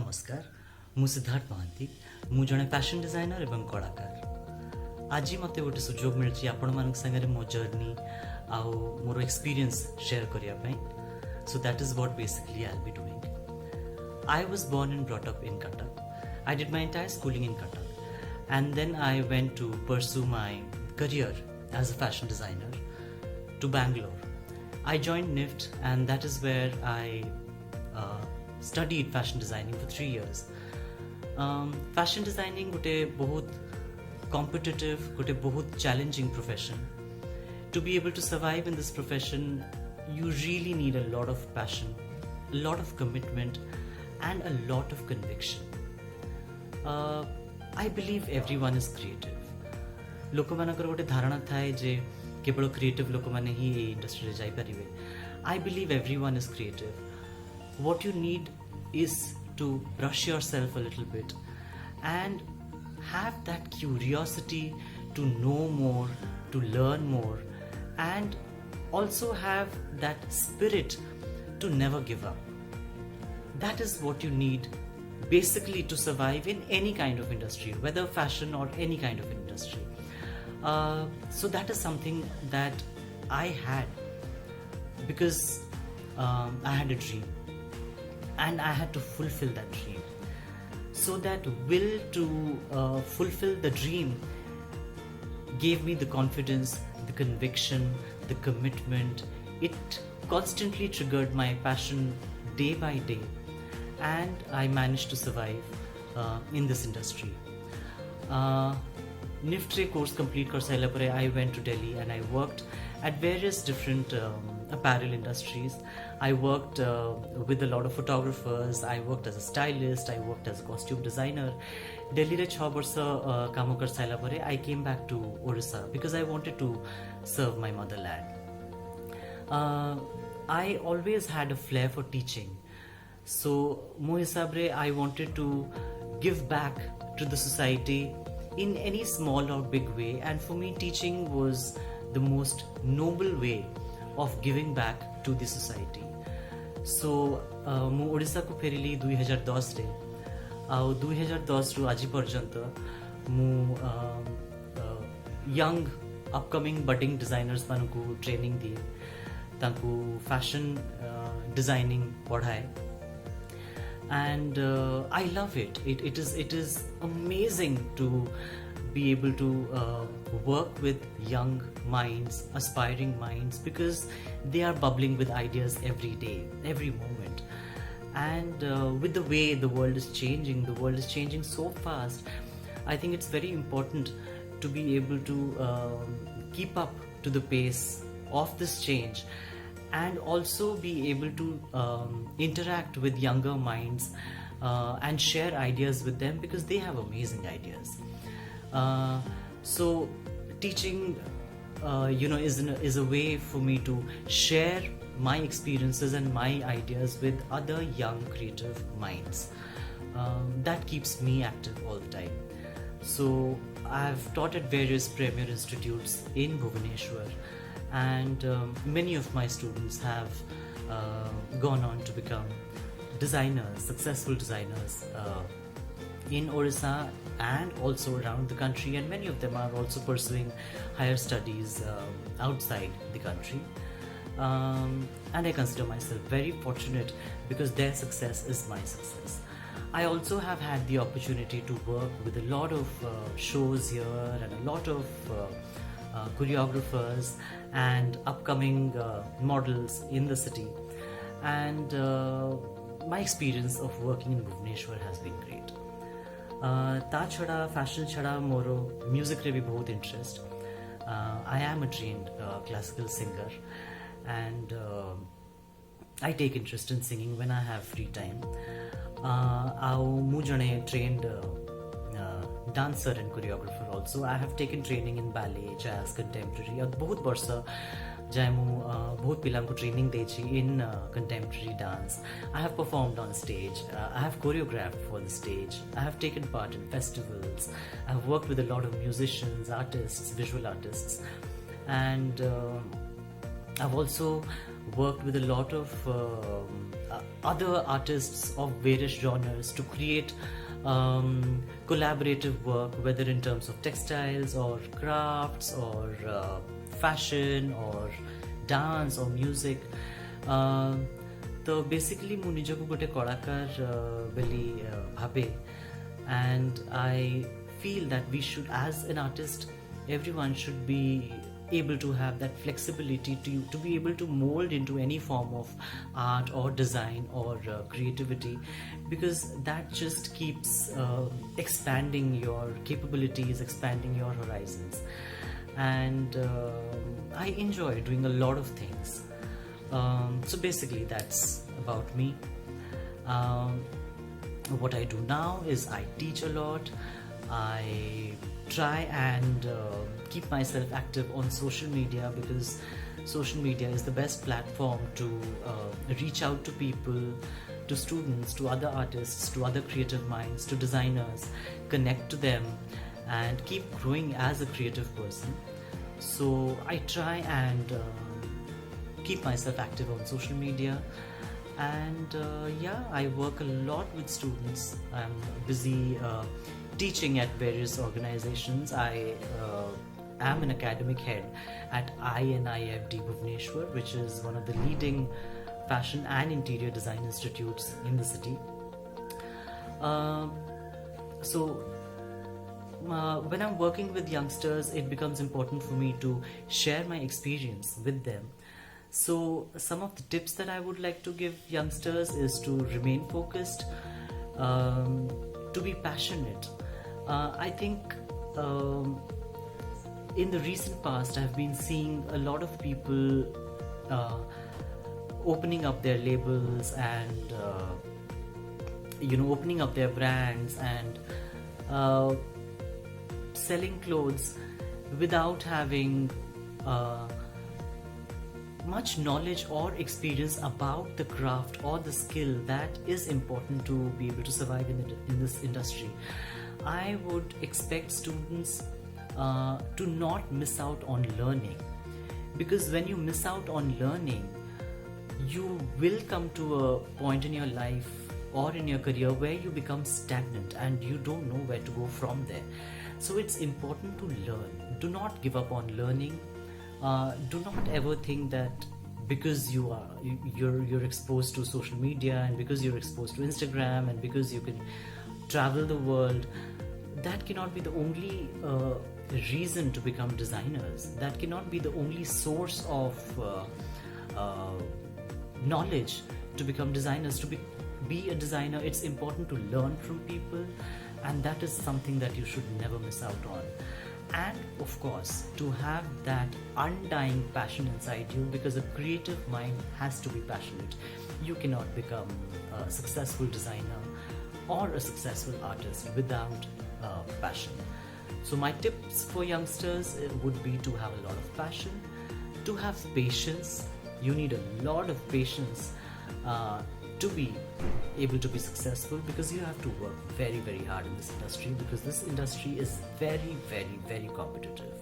नमस्कार मु सिद्धार्थ महांती मु जड़े फैशन डिजाइनर एवं कलाकार आज मते गोटे सुजोग मिलची आपण मान संगे मो जर्नी आउ मोर एक्सपीरियंस शेयर करिया पई so that is what basically I will be doing I was born and brought up in Cuttack I did my entire schooling in Cuttack and then I went to pursue my career as a fashion designer to Bangalore. I joined NIFT and that is where I studied fashion designing for 3 years. Fashion designing gote bahut competitive, gote bahut challenging profession. To be able to survive in this profession, you really need a lot of passion, a lot of commitment and a lot of conviction. I believe everyone is creative. लोक मानकर गोटे धारणा थाए जे केवल creative लोक माने ही ए industry रे जाई परिबे. I believe everyone is creative. What you need is to brush yourself a little bit and have that curiosity to know more, to learn more, and also have that spirit to never give up. That is what you need basically to survive in any kind of industry, whether fashion or any kind of industry. So that is something that I had because I had a dream and I had to fulfill that dream. So that will to fulfill the dream gave me the confidence, the conviction, the commitment. It constantly triggered my passion day by day. And I managed to survive in this industry. NIFT course complete kar saila pare I went to Delhi and I worked at various different apparel industries. I worked with a lot of photographers. I worked as a stylist. I worked as a costume designer. Delhi re 6 barsa kaam kar saila pare I came back to Orissa because I wanted to serve my motherland. I always had a flair for teaching. So mo hisab re I wanted to give back to the society in any small or big way, and for me teaching was the most noble way of giving back to the society. So mo Odisha ko ferili 2010 re au 2010 ru aji parjanta mu young upcoming budding designers manku training diye, tanku fashion designing padhaye. And I love it. It is amazing to be able to work with young minds, aspiring minds, because they are bubbling with ideas every day, every moment. And with the way the world is changing so fast. I think it's very important to be able to keep up to the pace of this change, and also be able to interact with younger minds and share ideas with them because they have amazing ideas. So teaching is a way for me to share my experiences and my ideas with other young creative minds. That keeps me active all the time. So I've taught at various premier institutes in Bhubaneswar, and many of my students have gone on to become designers, successful designers in Orissa and also around the country, and many of them are also pursuing higher studies outside the country. And I consider myself very fortunate because their success is my success. I also have had the opportunity to work with a lot of shows here and a lot of choreographers and upcoming models in the city, and my experience of working in Bhubaneswar has been great. Ta chhada fashion chhada moro music re bhi bahut interest. I am a trained classical singer, and I take interest in singing when I have free time. Mu jane trained dancer and choreographer also. I have taken training in ballet, jazz, contemporary, और बहुत वर्ष जाए मु बहुत पिलां को training देची in contemporary dance. I have performed on stage. I have choreographed for the stage. I have taken part in festivals. I have worked with a lot of musicians, artists, visual artists, and I've also worked with a lot of other artists of various genres to create collaborative work, whether in terms of textiles or crafts or fashion or dance or music. तो basically मु निजको गोटे कलाकार बेली भाबे, and I feel that we should, as an artist, everyone should be able to have that flexibility to be able to mold into any form of art or design or creativity, because that just keeps expanding your capabilities, expanding your horizons. And I enjoy doing a lot of things. So basically that's about me. What I do now is I teach a lot. I try and keep myself active on social media, because social media is the best platform to reach out to people, to students, to other artists, to other creative minds, to designers, connect to them and keep growing as a creative person. So I try and keep myself active on social media. And yeah, I work a lot with students. I'm busy teaching at various organizations. I am an academic head at INIFD Bhubaneswar, which is one of the leading fashion and interior design institutes in the city. So when I'm working with youngsters, it becomes important for me to share my experience with them. So some of the tips that I would like to give youngsters is to remain focused, to be passionate. I think in the recent past I've been seeing a lot of people opening up their labels and opening up their brands and selling clothes without having much knowledge or experience about the craft or the skill that is important to be able to survive in this industry. I would expect students to not miss out on learning, because when you miss out on learning, you will come to a point in your life or in your career where you become stagnant and you don't know where to go from there. So it's important to learn. Do not give up on learning. Do not ever think that because you're exposed to social media and because you're exposed to Instagram and because you can travel the world, that cannot be the only reason to become designers. That cannot be the only source of knowledge to become designers. To be a designer, it's important to learn from people, and that is something that you should never miss out on. And of course, to have that undying passion inside you, because a creative mind has to be passionate. You cannot become a successful designer or a successful artist without passion. So my tips for youngsters would be to have a lot of passion, to have patience. You need a lot of patience to be able to be successful, because you have to work very, very hard in this industry, because this industry is very, very, very competitive.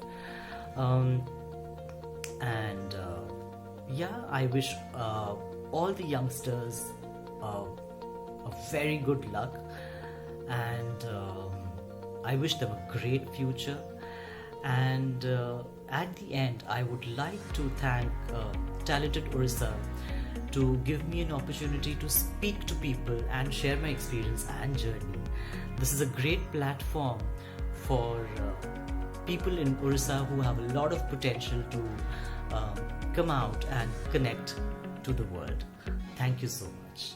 Yeah, I wish all the youngsters a very good luck, and I wish them a great future. And at the end, I would like to thank Talented Orissa to give me an opportunity to speak to people and share my experience and journey. This is a great platform for people in Orissa who have a lot of potential to come out and connect to the world. Thank you so much.